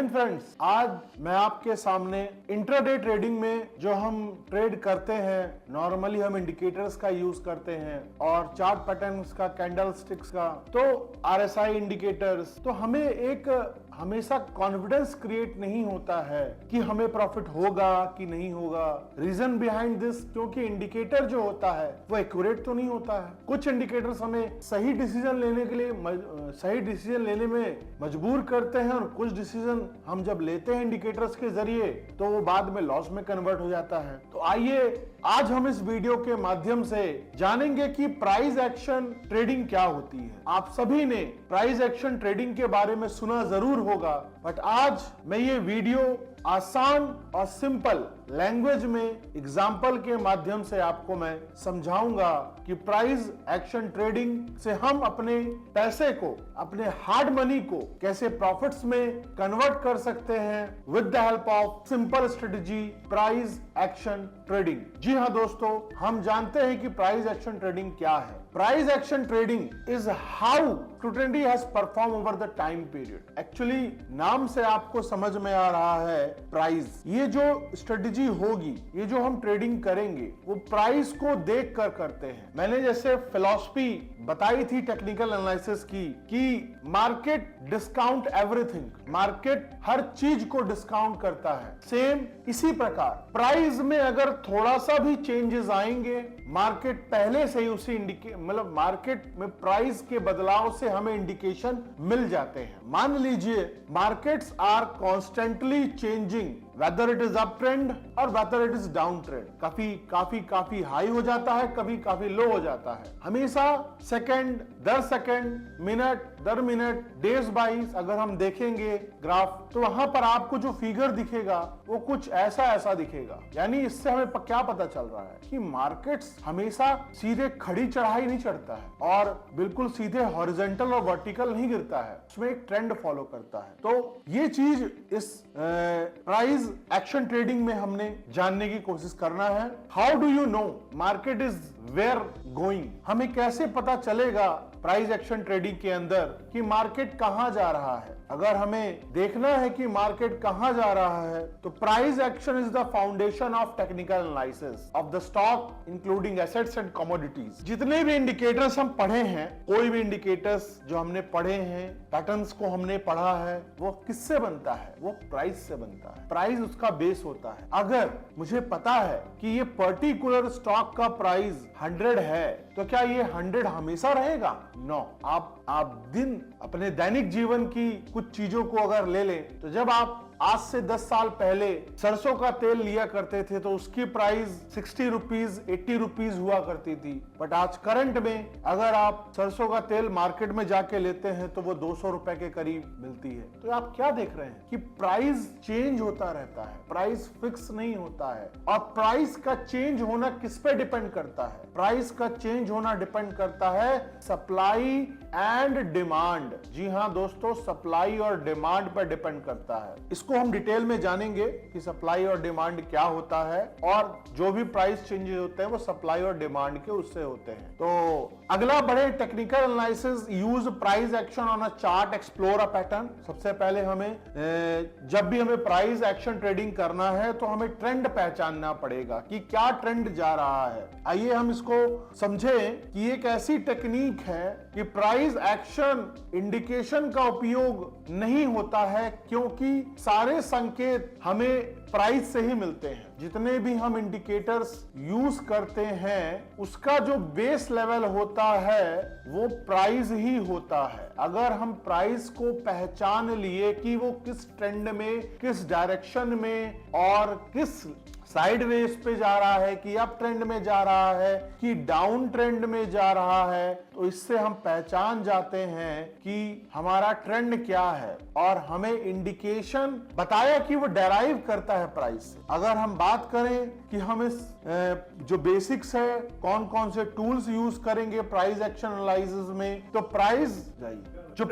Hind friends, आज मैं आपके सामने इंट्राडे ट्रेडिंग में जो हम ट्रेड करते हैं, नॉर्मली हम इंडिकेटर्स का यूज करते हैं और चार्ट पैटर्न्स का, कैंडल स्टिक्स का, तो आरएसआई इंडिकेटर्स, तो हमें एक हमेशा कॉन्फिडेंस क्रिएट नहीं होता है कि हमें प्रॉफिट होगा कि नहीं होगा। रीजन बिहाइंड दिस, क्योंकि इंडिकेटर जो होता है वो एक्यूरेट तो नहीं होता है। कुछ इंडिकेटर्स हमें सही डिसीजन लेने के लिए सही डिसीजन लेने में मजबूर करते हैं और कुछ डिसीजन हम जब लेते हैं इंडिकेटर्स के जरिए तो वो बाद में लॉस में कन्वर्ट हो जाता है। तो आइए आज हम इस वीडियो के माध्यम से जानेंगे कि प्राइस एक्शन ट्रेडिंग क्या होती है। आप सभी ने प्राइस एक्शन ट्रेडिंग के बारे में सुना जरूर होगा, बट आज मैं ये वीडियो आसान और सिंपल लैंग्वेज में एग्जाम्पल के माध्यम से आपको मैं समझाऊंगा कि प्राइस एक्शन ट्रेडिंग से हम अपने पैसे को, अपने हार्ड मनी को कैसे प्रॉफिट्स में कन्वर्ट कर सकते हैं with the help of simple strategy price action trading. जी हाँ दोस्तों, हम जानते हैं कि प्राइस एक्शन ट्रेडिंग क्या है। Price action trading is how scrutiny has perform over the time period. Actually नाम से आपको समझ में आ रहा है प्राइस, ये जो स्ट्रेटेजी होगी, ये जो हम ट्रेडिंग करेंगे वो प्राइस को देख कर करते हैं। मैंने जैसे फिलॉसफी बताई थी टेक्निकल एनालिसिस की कि मार्केट डिस्काउंट एवरीथिंग, मार्केट हर चीज को डिस्काउंट करता है। सेम इसी प्रकार प्राइस में अगर थोड़ा सा भी चेंजेस आएंगे, मार्केट पहले से ही उसी मतलब मार्केट में प्राइस के बदलाव से हमें इंडिकेशन मिल जाते हैं। मान लीजिए markets are constantly changing, whether it is up trend और whether it is down trend. काफी हाई हो जाता है, कभी काफी लो हो जाता है। हमेशा सेकंड दर सेकंड, मिनट दर मिनट, डेज बाइज अगर हम देखेंगे ग्राफ, तो वहां पर आपको जो फिगर दिखेगा वो कुछ ऐसा दिखेगा। यानी इससे हमें क्या पता चल रहा है कि मार्केट्स हमेशा सीधे खड़ी चढ़ाई नहीं चढ़ता है और बिल्कुल सीधे हॉरिजॉन्टल और वर्टिकल नहीं गिरता है, उसमें एक ट्रेंड फॉलो करता है। तो ये चीज इस प्राइस एक्शन ट्रेडिंग में हमने जानने की कोशिश करना है। How do you know market is where going? हमें कैसे पता चलेगा प्राइस एक्शन ट्रेडिंग के अंदर कि मार्केट कहां जा रहा है? अगर हमें देखना है कि मार्केट कहां जा रहा है तो price action is the foundation of technical analysis of the stock including assets and commodities. जितने भी इंडिकेटर्स हम पढ़े हैं, कोई भी इंडिकेटर्स जो हमने पढ़े हैं, पैटर्न्स को हमने पढ़ा है, वो किससे बनता है? वो प्राइस से बनता है। प्राइस उसका बेस होता है। अगर मुझे पता है कि ये पर्टिकुलर स्टॉक का प्राइस 100 है तो क्या ये 100 हमेशा रहेगा? नो। आप दिन अपने दैनिक जीवन की कुछ चीजों को अगर ले लें तो जब आप आज से 10 साल पहले सरसों का तेल लिया करते थे तो उसकी प्राइस 60 रुपीज 80 रुपीज हुआ करती थी, बट आज करंट में अगर आप सरसों का तेल मार्केट में जाके लेते हैं तो वो 200 रुपए के करीब मिलती है। तो आप क्या देख रहे हैं कि प्राइस चेंज होता रहता है, प्राइस फिक्स नहीं होता है। और प्राइस का चेंज होना किस पे डिपेंड करता है? प्राइस का चेंज होना डिपेंड करता है सप्लाई एंड डिमांड। जी हाँ दोस्तों, सप्लाई और डिमांड पर डिपेंड करता है। इसको हम डिटेल में जानेंगे कि सप्लाई और डिमांड क्या होता है और जो भी प्राइस चेंजेस होते हैं वो सप्लाई और डिमांड के उससे होते हैं। तो अगला बढ़े technical analysis, use price action on a chart, explore a pattern. सबसे पहले हमें जब भी हमें प्राइस एक्शन ट्रेडिंग करना है तो हमें ट्रेंड पहचानना पड़ेगा कि क्या ट्रेंड जा रहा है। आइए हम इसको समझें कि एक ऐसी टेक्निक है कि प्राइस एक्शन इंडिकेशन का उपयोग नहीं होता है क्योंकि सारे संकेत हमें प्राइस से ही मिलते हैं। जितने भी हम इंडिकेटर्स यूज करते हैं उसका जो बेस लेवल होता है वो प्राइस ही होता है। अगर हम प्राइस को पहचान लिए कि वो किस ट्रेंड में, किस डायरेक्शन में और किस साइडवेज पे जा रहा है, कि अप ट्रेंड में जा रहा है, कि डाउन ट्रेंड में जा रहा है, तो इससे हम पहचान जाते हैं कि हमारा ट्रेंड क्या है और हमें इंडिकेशन बताया कि वो डेराइव करता है प्राइस से। अगर हम बात करें कि हम इस जो बेसिक्स है, कौन कौन से टूल्स यूज करेंगे प्राइस एक्शन एनालिसिस में, तो जो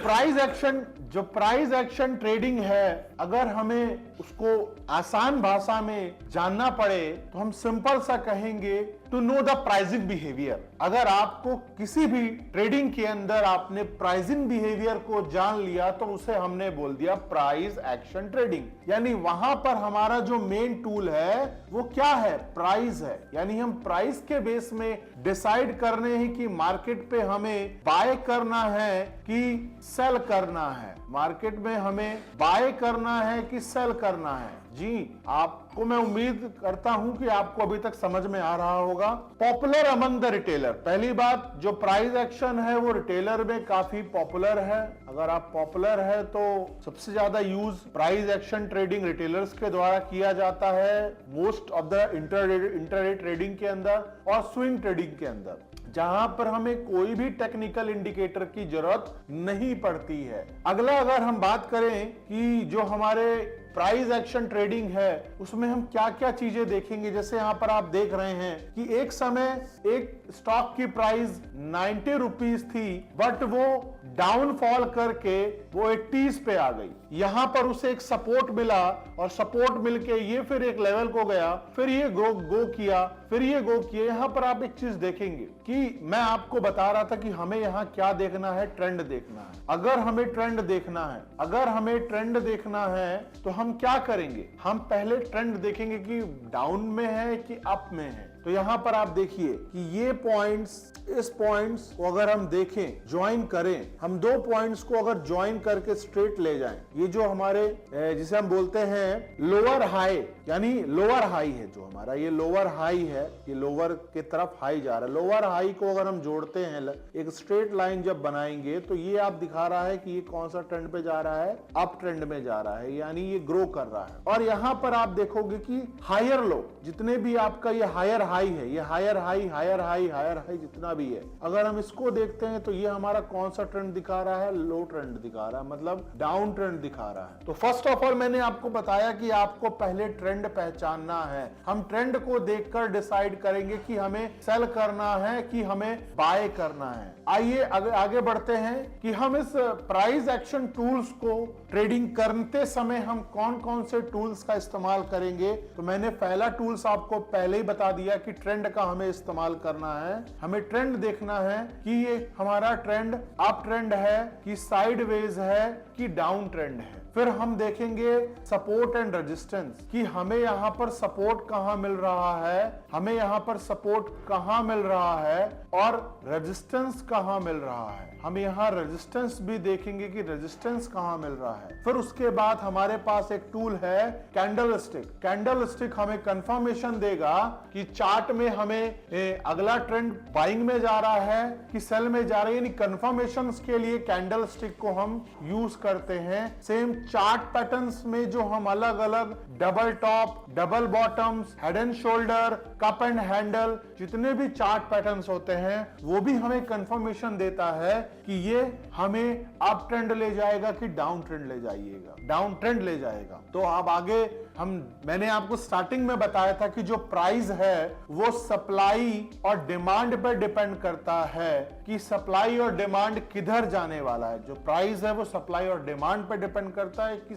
प्राइस एक्शन ट्रेडिंग है, अगर हमें उसको आसान भाषा में जानना पड़े तो हम सिंपल सा कहेंगे to know the pricing behaviour. अगर आपको किसी भी ट्रेडिंग के अंदर आपने प्राइसिंग बिहेवियर को जान लिया तो उसे हमने बोल दिया प्राइस एक्शन ट्रेडिंग। यानी वहां पर हमारा जो मेन टूल है वो क्या है, प्राइस है। यानी हम प्राइस के बेस में डिसाइड करने हैं कि मार्केट पे हमें बाय करना है कि सेल करना है, मार्केट में हमें बाय करना है कि सेल करना है। जी, आपको मैं उम्मीद करता हूं कि आपको अभी तक समझ में आ रहा होगा। पॉपुलर अमंग द रिटेलर, पहली बात जो प्राइस एक्शन है वो रिटेलर में काफी पॉपुलर है। अगर आप पॉपुलर है तो सबसे ज्यादा use price action trading retailers के द्वारा किया जाता है most of the intraday trading के अंदर और स्विंग ट्रेडिंग के अंदर, जहां पर हमें कोई भी टेक्निकल इंडिकेटर की जरूरत नहीं पड़ती है। अगला अगर हम बात करें कि जो हमारे प्राइस एक्शन ट्रेडिंग है उसमें हम क्या क्या चीजें देखेंगे, जैसे यहां पर आप देख रहे हैं कि एक समय एक स्टॉक की प्राइस 90 रुपीज थी, बट वो डाउनफॉल करके वो 80 पे आ गई। यहां पर उसे एक सपोर्ट मिला और सपोर्ट मिलके ये फिर एक लेवल को गया, फिर ये गो किया, फिर ये गो किया। यहां पर आप एक चीज देखेंगे कि मैं आपको बता रहा था कि हमें यहां क्या देखना है, ट्रेंड देखना है। अगर हमें ट्रेंड देखना है, अगर हमें ट्रेंड देखना है तो हम क्या करेंगे, हम पहले ट्रेंड देखेंगे कि डाउन में है कि अप में है। तो यहां पर आप देखिए कि ये पॉइंट्स, इस पॉइंट्स को अगर हम देखें, ज्वाइन करें, हम दो पॉइंट्स को अगर ज्वाइन करके स्ट्रेट ले जाएं, ये जो हमारे जिसे हम बोलते हैं लोअर हाई, यानी लोअर हाई है जो हमारा, ये लोअर हाई है, ये लोअर के तरफ हाई जा रहा है। लोअर हाई को अगर हम जोड़ते हैं, एक स्ट्रेट लाइन जब बनाएंगे तो ये आप दिखा रहा है कि ये कौन सा ट्रेंड पे जा रहा है, अप ट्रेंड में जा रहा है, यानी ये ग्रो कर रहा है। और यहां पर आप देखोगे कि हायर लो, जितने भी आपका ये हायर हाई है, ये higher high, higher high, higher high जितना भी है, अगर हम इसको देखते हैं तो ये हमारा कौन सा ट्रेंड दिखा रहा है, लो ट्रेंड दिखा रहा है, मतलब डाउन ट्रेंड दिखा रहा है। तो फर्स्ट ऑफ ऑल मैंने आपको बताया कि आपको पहले ट्रेंड पहचानना है। हम ट्रेंड को देखकर डिसाइड करेंगे कि हमें सेल करना है कि हमें बाय करना है। आइए आगे बढ़ते हैं कि हम इस प्राइस एक्शन टूल्स को ट्रेडिंग करते समय हम कौन कौन से टूल्स का इस्तेमाल करेंगे। तो मैंने पहला टूल्स आपको पहले ही बता दिया कि ट्रेंड का हमें इस्तेमाल करना है। हमें ट्रेंड देखना है कि ये हमारा ट्रेंड अप ट्रेंड है कि साइडवेज है कि डाउन ट्रेंड है। फिर हम देखेंगे सपोर्ट एंड रेजिस्टेंस कि हमें यहां पर सपोर्ट कहां मिल रहा है, हमें यहां पर सपोर्ट कहां मिल रहा है और रेजिस्टेंस कहां मिल रहा है। हम यहां रेजिस्टेंस भी देखेंगे कि रेजिस्टेंस कहां मिल रहा है। फिर उसके बाद हमारे पास एक टूल है कैंडल स्टिक। कैंडल स्टिक हमें कंफर्मेशन देगा कि चार्ट में हमें अगला ट्रेंड बाइंग में जा रहा है कि सेल में जा रहा है, यानी कंफर्मेशन के लिए कैंडल स्टिक को हम यूज करते हैं। सेम चार्ट पैटर्न्स में जो हम अलग अलग double top, double bottoms, head and shoulder, cup and handle, जितने भी चार्ट पैटर्न्स होते हैं वो भी हमें कंफर्मेशन देता है कि ये हमें अप ट्रेंड ले जाएगा कि डाउन ट्रेंड ले जाइएगा, डाउन ट्रेंड ले जाएगा। तो अब आगे मैंने आपको स्टार्टिंग में बताया था कि जो प्राइस है वो सप्लाई और डिमांड पर डिपेंड करता है कि सप्लाई और डिमांड किधर जाने वाला है। जो प्राइस है वो सप्लाई और डिमांड पर डिपेंड करता है कि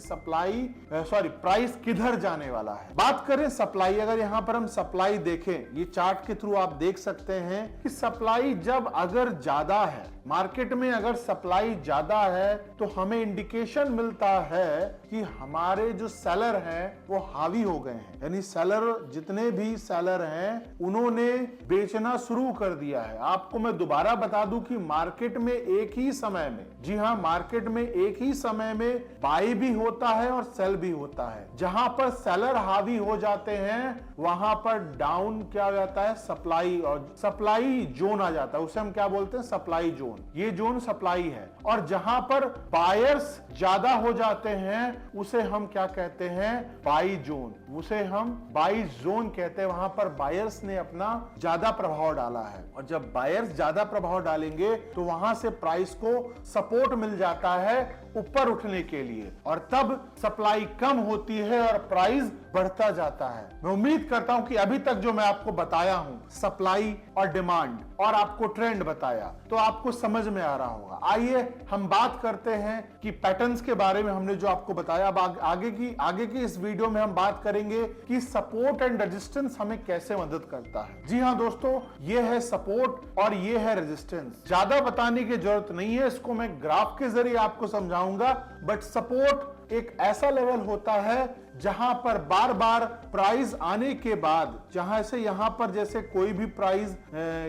प्राइस किधर जाने वाला है। बात करें सप्लाई, अगर यहां पर हम सप्लाई देखें, ये चार्ट के थ्रू आप देख सकते हैं कि सप्लाई जब अगर ज्यादा है, मार्केट में अगर सप्लाई ज्यादा है तो हमें इंडिकेशन मिलता है कि हमारे जो सेलर हैं वो हावी हो गए हैं, यानी सेलर, जितने भी सेलर हैं उन्होंने बेचना शुरू कर दिया है। आपको मैं दोबारा बता दूं कि मार्केट में एक ही समय में, जी हां, मार्केट में एक ही समय में बाई भी होता है और सेल भी होता है। जहां पर सेलर हावी हो जाते हैं वहां पर डाउन क्या हो जाता है, सप्लाई, और सप्लाई जोन आ जाता है, उसे हम क्या बोलते हैं, सप्लाई जोन। ये जोन सप्लाई है। और जहां पर बायर्स ज्यादा हो जाते हैं उसे हम क्या कहते हैं, बाई जोन, उसे हम बाई जोन कहते हैं। वहां पर बायर्स ने अपना ज्यादा प्रभाव डाला है, और जब बायर्स ज्यादा प्रभाव डालेंगे तो वहां से प्राइस को सपोर्ट मिल जाता है ऊपर उठने के लिए, और तब सप्लाई कम होती है और प्राइस बढ़ता जाता है। मैं उम्मीद करता हूं कि अभी तक जो मैं आपको बताया हूं, सप्लाई और डिमांड और आपको ट्रेंड बताया, तो आपको समझ में आ रहा होगा। आइए हम बात करते हैं कि पैटर्न्स के बारे में हमने जो आपको बताया। अब आगे की इस वीडियो में हम बात करेंगे करेंगे कि सपोर्ट एंड रेजिस्टेंस हमें कैसे मदद करता है। जी हाँ दोस्तों, ये है सपोर्ट और ये है रेजिस्टेंस। ज्यादा बताने की जरूरत नहीं है, इसको मैं ग्राफ के जरिए आपको समझाऊंगा। बट सपोर्ट एक ऐसा लेवल होता है जहां पर बार बार प्राइस आने के बाद, जहां से यहां पर जैसे कोई भी प्राइस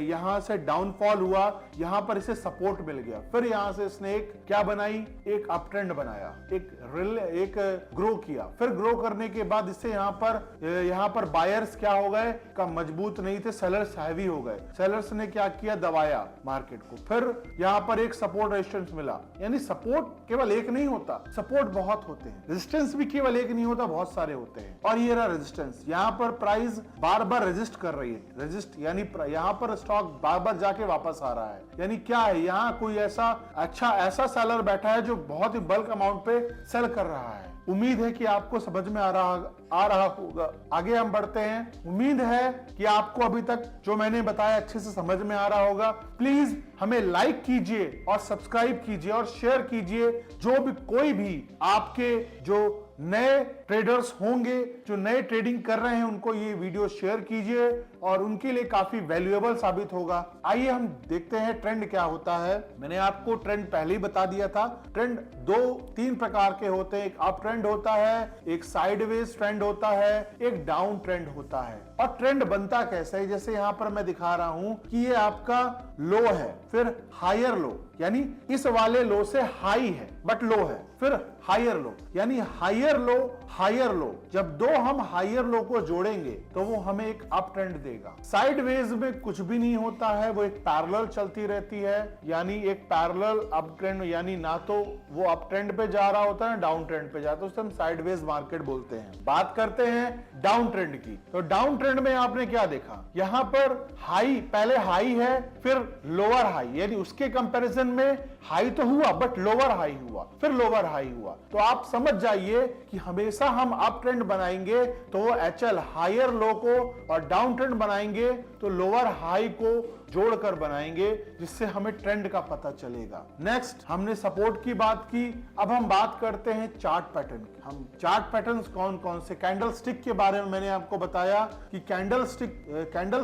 यहां से डाउनफॉल हुआ, यहां पर इसे सपोर्ट मिल गया, फिर यहां से इसने एक क्या बनाई, एक अप ट्रेंड बनाया, एक ग्रो किया, फिर ग्रो करने के बाद इससे यहां पर बायर्स क्या हो गए, का मजबूत नहीं थे, सेलर्स हैवी हो गए। सेलर्स ने क्या किया, दबाया मार्केट को, फिर यहां पर एक सपोर्ट रेजिस्टेंस मिला। यानी सपोर्ट केवल एक नहीं होता, सपोर्ट बहुत होते हैं, रेजिस्टेंस भी केवल एक नहीं होता, बहुत सारे होते हैं। और ये रहा रेजिस्टेंस, यहां पर प्राइस बार बार रेजिस्ट कर रही है, रेजिस्ट यानी यहां पर स्टॉक बार बार जाके वापस आ रहा है। यानी क्या है, यहां कोई ऐसा सेलर बैठा है जो बहुत ही बल्क अमाउंट पे सेल कर रहा है। उम्मीद है कि आपको समझ में आ रहा होगा। आगे हम बढ़ते हैं। उम्मीद है कि आपको अभी तक जो मैंने बताया अच्छे से समझ में आ रहा होगा। प्लीज हमें लाइक कीजिए और सब्सक्राइब कीजिए और शेयर कीजिए। जो भी कोई भी आपके जो नए ट्रेडर्स होंगे, जो नए ट्रेडिंग कर रहे हैं, उनको ये वीडियो शेयर कीजिए और उनके लिए काफी वैल्यूएबल साबित होगा। आइए हम देखते हैं ट्रेंड क्या होता है। मैंने आपको ट्रेंड पहले ही बता दिया था। ट्रेंड 2-3 प्रकार के होते हैं, एक अप ट्रेंड होता है, एक साइडवेज ट्रेंड होता है, एक डाउन ट्रेंड होता है। और ट्रेंड बनता कैसे है, जैसे यहां पर मैं दिखा रहा हूं कि ये आपका लो है, फिर हायर लो, यानी इस वाले लो से हाई है बट लो है, फिर हायर लो, यानी हायर लो। जब दो हम हायर लो को जोड़ेंगे तो वो हमें एक अप ट्रेंड देगा। साइडवेज में कुछ भी नहीं होता है, वो एक पैरेलल चलती रहती है, यानी एक पैरेलल अप ट्रेंड, यानी ना तो वो अप ट्रेंड पे जा रहा होता है ना डाउन ट्रेंड पे जाता है, उसे हम साइडवेज मार्केट बोलते हैं। बात करते हैं डाउन ट्रेंड की। तो डाउन ट्रेंड में आपने क्या देखा, यहां पर हाई, पहले हाई है, फिर लोअर हाई, यानी उसके कंपैरिजन में हाई तो हुआ बट लोअर हाई हुआ, फिर लोअर हाई हुआ। तो आप समझ जाइए कि हमेशा हम अप ट्रेंड बनाएंगे तो वो एचएल हायर लो को, और डाउन ट्रेंड बनाएंगे तो लोअर हाई को जोड़कर बनाएंगे, जिससे हमें ट्रेंड का पता चलेगा। नेक्स्ट हमने सपोर्ट की बात की, अब हम बात करते हैं चार्ट पैटर्न की। हम चार्ट पैटर्न्स कौन कौन से, कैंडल स्टिक के बारे में मैंने आपको बताया कि कैंडल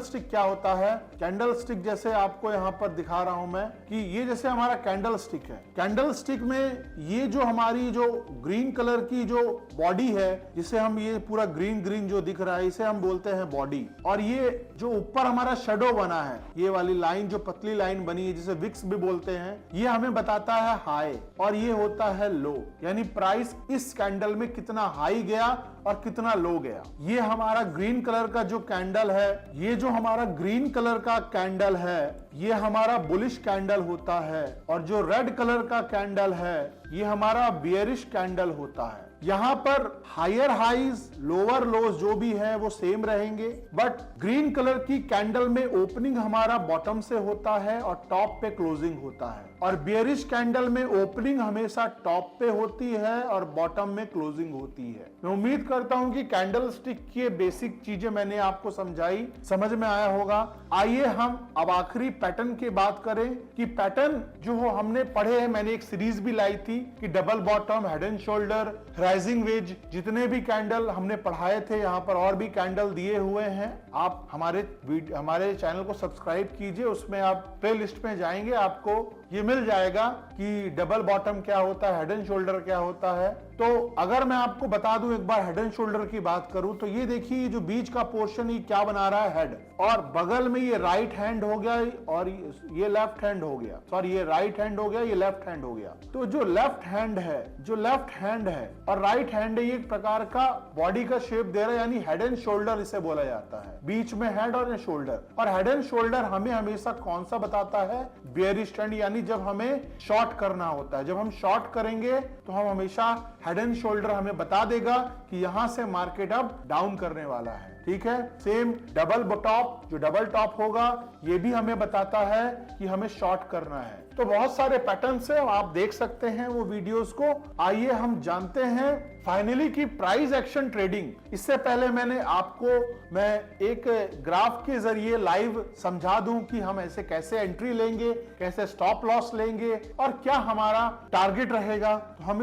स्टिक क्या होता है। कैंडल स्टिक जैसे आपको यहां पर दिखा रहा हूं मैं कि ये जैसे हमारा कैंडल स्टिक है। कैंडल स्टिक में ये जो हमारी जो ग्रीन कलर की जो बॉडी है, जिसे हम ये पूरा ग्रीन जो दिख रहा है, इसे हम बोलते हैं बॉडी। और ये जो ऊपर हमारा शेडो बना है, ये वाली लाइन, जो पतली लाइन बनी है जिसे विक्स भी बोलते हैं, ये हमें बताता है हाई और ये होता है लो, यानी प्राइस इस कैंडल में कितना हाई गया और कितना लो गया। ये हमारा ग्रीन कलर का जो कैंडल है, ये जो हमारा ग्रीन कलर का कैंडल है, ये हमारा बुलिश कैंडल होता है, और जो रेड कलर का कैंडल है, ये हमारा बियरिश कैंडल होता है। यहां पर हायर हाइज लोअर लोज जो भी है वो सेम रहेंगे, बट ग्रीन कलर की कैंडल में ओपनिंग हमारा बॉटम से होता है और टॉप पे क्लोजिंग होता है, और बियरिश कैंडल में ओपनिंग हमेशा टॉप पे होती है और बॉटम में क्लोजिंग होती है। मैं उम्मीद करता हूं कि कैंडल स्टिक की बेसिक चीजें मैंने आपको समझाई, समझ में आया होगा। आइए हम अब आखिरी पैटर्न की बात करें कि पैटर्न जो हमने पढ़े हैं, मैंने एक सीरीज भी लाई थी कि double bottom, head and shoulder, rising veg, जितने भी कैंडल हमने पढ़ाए थे, यहाँ पर और भी कैंडल दिए हुए हैं। आप हमारे चैनल को सब्सक्राइब कीजिए, उसमें आप प्लेलिस्ट में जाएंगे, आपको ये मिल जाएगा कि डबल बॉटम क्या होता है, हेड एंड शोल्डर क्या होता है। तो अगर मैं आपको बता दूं एक बार हेड एंड शोल्डर की बात करूं, तो ये देखिए जो बीच का पोर्शन ये क्या बना रहा है, हेड, और बगल में ये राइट हैंड हो गया और ये लेफ्ट हैंड हो गया, सॉरी ये राइट हैंड हो गया, ये लेफ्ट हैंड हो गया। तो जो लेफ्ट हैंड है और राइट हैंड है, ये एक प्रकार का बॉडी का शेप दे रहा है, यानी हेड एंड शोल्डर इसे बोला जाता है। बीच में हेड और शोल्डर, और हेड एंड शोल्डर हमें हमेशा कौन सा बताता है, बेयरिश ट्रेंड, यानी जब हमें शॉर्ट करना होता है। जब हम शॉर्ट करेंगे तो हम हमेशा हेड एंड शोल्डर हमें बता देगा कि यहां से मार्केट अब डाउन करने वाला है। ठीक है, सेम डबल टॉप, जो डबल टॉप होगा ये भी हमें बताता है कि हमें शॉर्ट करना है। तो बहुत सारे पैटर्न्स है, आप देख सकते हैं वो वीडियोस को। आइए हम जानते हैं फाइनली की प्राइस एक्शन ट्रेडिंग। इससे पहले मैं एक ग्राफ के जरिए लाइव समझा दूं कि हम ऐसे कैसे एंट्री लेंगे, कैसे स्टॉप लॉस लेंगे और क्या हमारा टारगेट रहेगा। तो हम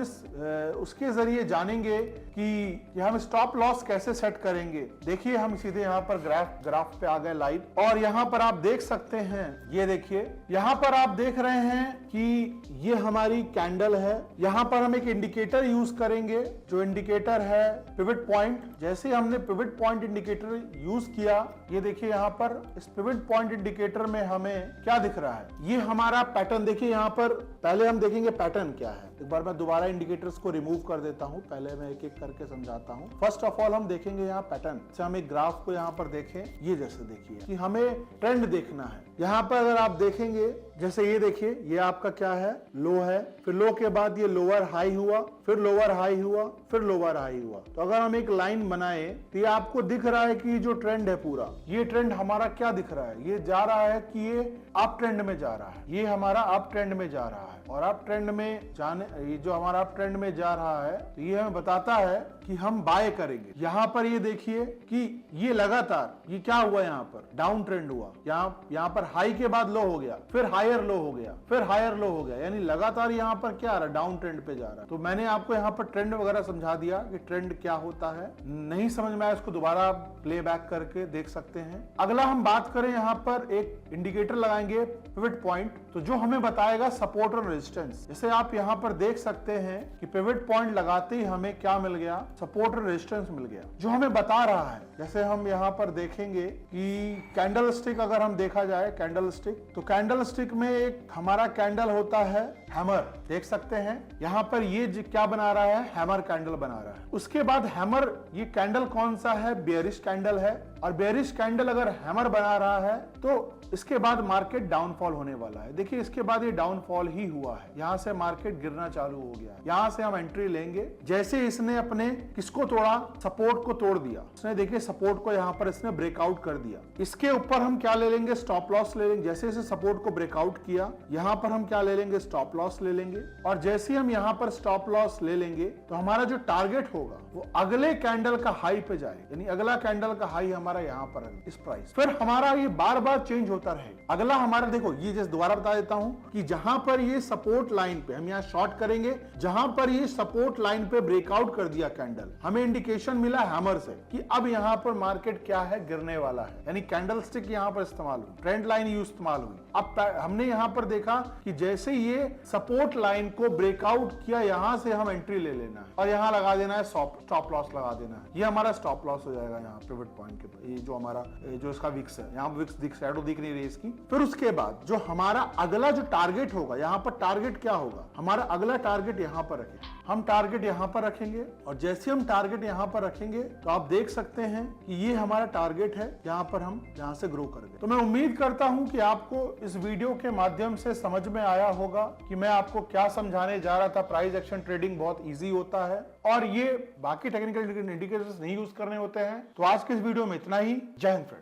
उसके जरिए जानेंगे कि हम स्टॉप लॉस कैसे सेट करेंगे। देखिए हम सीधे यहाँ पर ग्राफ पे आ गए लाइव, और यहाँ पर आप देख सकते हैं, ये देखिए यहाँ पर आप देख रहे हैं कि ये हमारी कैंडल है। यहाँ पर हम एक इंडिकेटर यूज करेंगे, जो इंडिकेटर है पिवट पॉइंट। जैसे हमने पिवट पॉइंट इंडिकेटर यूज किया, ये देखिए यहाँ पर इस पिवट पॉइंट इंडिकेटर में हमें क्या दिख रहा है, ये हमारा पैटर्न। देखिए यहाँ पर पहले हम देखेंगे पैटर्न क्या है। एक बार मैं दोबारा इंडिकेटर्स को रिमूव कर देता हूं, पहले मैं एक एक करके समझाता हूं। फर्स्ट ऑफ ऑल हम देखेंगे यहाँ पैटर्न। अच्छा हम एक ग्राफ को यहाँ पर देखें, ये जैसे देखिए कि हमें ट्रेंड देखना है। यहाँ पर अगर आप देखेंगे, जैसे ये देखिए, ये आपका क्या है, लो है, फिर लो के बाद ये लोअर हाई हुआ, फिर लोअर हाई हुआ, फिर लोअर हाई हुआ। तो अगर हम एक लाइन बनाए तो ये आपको दिख रहा है कि ये जो ट्रेंड है पूरा, ये ट्रेंड हमारा क्या दिख रहा है, ये जा रहा है कि ये अप ट्रेंड में जा रहा है, ये हमारा अप ट्रेंड में जा रहा है। और अप ट्रेंड में जाने, ये जो हमारा अप ट्रेंड में जा रहा है, तो ये हमें बताता है कि हम बाय करेंगे। यहाँ पर ये देखिए कि ये लगातार ये क्या हुआ, यहाँ पर डाउन ट्रेंड हुआ, यहाँ पर हाई के बाद लो हो गया, फिर हायर लो हो गया, फिर हायर लो हो गया, यानी लगातार यहाँ पर क्या आ रहा है, डाउन ट्रेंड पे जा रहा है। तो मैंने आपको यहाँ पर ट्रेंड वगैरह समझा दिया कि ट्रेंड क्या होता है। नहीं समझ में आया इसको दोबारा प्ले बैक करके देख सकते हैं। अगला हम बात करें, यहाँ पर एक इंडिकेटर लगाएंगे पिवट पॉइंट, तो जो हमें बताएगा सपोर्ट और रेजिस्टेंस। जैसे आप यहाँ पर देख सकते हैं कि पिवट पॉइंट लगाते ही हमें क्या मिल गया, सपोर्ट और रेजिस्टेंस मिल गया, जो हमें बता रहा है। जैसे हम यहाँ पर देखेंगे कि कैंडल स्टिक, अगर हम देखा जाए कैंडल स्टिक, तो कैंडल स्टिक में एक हमारा कैंडल होता है हैमर, देख सकते हैं यहाँ पर ये क्या बना रहा है, हैमर कैंडल बना रहा है। उसके बाद हैमर, ये कैंडल कौन सा है, बेयरिश कैंडल है, और बेयरिश कैंडल अगर हैमर बना रहा है तो इसके बाद मार्केट डाउनफॉल होने वाला है। देखिए इसके बाद ये डाउनफॉल ही हुआ है, यहाँ से मार्केट गिरना चालू हो गया। यहाँ से हम एंट्री लेंगे। जैसे इसने अपने किसको तोड़ा, सपोर्ट को तोड़ दिया, इसने देखिए सपोर्ट को यहाँ पर इसने ब्रेकआउट कर दिया। इसके ऊपर हम क्या ले लेंगे, स्टॉप लॉस ले लेंगे। जैसे इसे सपोर्ट को ब्रेकआउट किया, यहाँ पर हम क्या ले लेंगे, स्टॉप लॉस ले लेंगे। और जैसे हम यहाँ पर स्टॉप लॉस ले लेंगे तो हमारा जो टारगेट होगा वो अगले कैंडल का हाई पे जाए, यानी अगला कैंडल का हाई हमारा यहाँ पर है, इस प्राइस। फिर हमारा ये बार बार चेंज होता रहेगा। अगला हमारा देखो, ये जैसे दोबारा बता देता हूं कि जहां पर ये सपोर्ट लाइन पे हम यहाँ शॉर्ट करेंगे, जहां पर ये सपोर्ट लाइन पे ब्रेकआउट कर दिया कैंडल, हमें इंडिकेशन मिला हैमर से कि अब यहाँ पर मार्केट क्या है, गिरने वाला है। यानी कैंडल स्टिक यहाँ पर इस्तेमाल हुई, ट्रेंड लाइन यूज इस्तेमाल हुई। अब हमने यहाँ पर देखा कि जैसे ये सपोर्ट लाइन को ब्रेकआउट किया, यहाँ से हम एंट्री ले लेना है और यहाँ लगा देना है स्टॉप लॉस लगा देना है। ये हमारा स्टॉप लॉस हो जाएगा यहाँ पिवट पॉइंट के, ये जो हमारा जो इसका विक्स है, यहाँ विक्स शैडो दिख नहीं रही इसकी। फिर उसके बाद जो हमारा अगला जो टारगेट होगा, यहाँ पर टारगेट क्या होगा, हमारा अगला टारगेट यहाँ पर रखेंगे, हम टारगेट यहाँ पर रखेंगे। और जैसे हम टारगेट यहाँ पर रखेंगे तो आप देख सकते हैं कि ये हमारा टारगेट है, यहाँ पर हम यहाँ से ग्रो करेंगे। तो मैं उम्मीद करता हूं कि आपको इस वीडियो के माध्यम से समझ में आया होगा कि मैं आपको क्या समझाने जा रहा था। प्राइस एक्शन ट्रेडिंग बहुत इजी होता है और ये बाकी टेक्निकल इंडिकेटर्स नहीं यूज करने होते हैं। तो आज के इस वीडियो में इतना ही। जय हिंद फ्रेंड्स।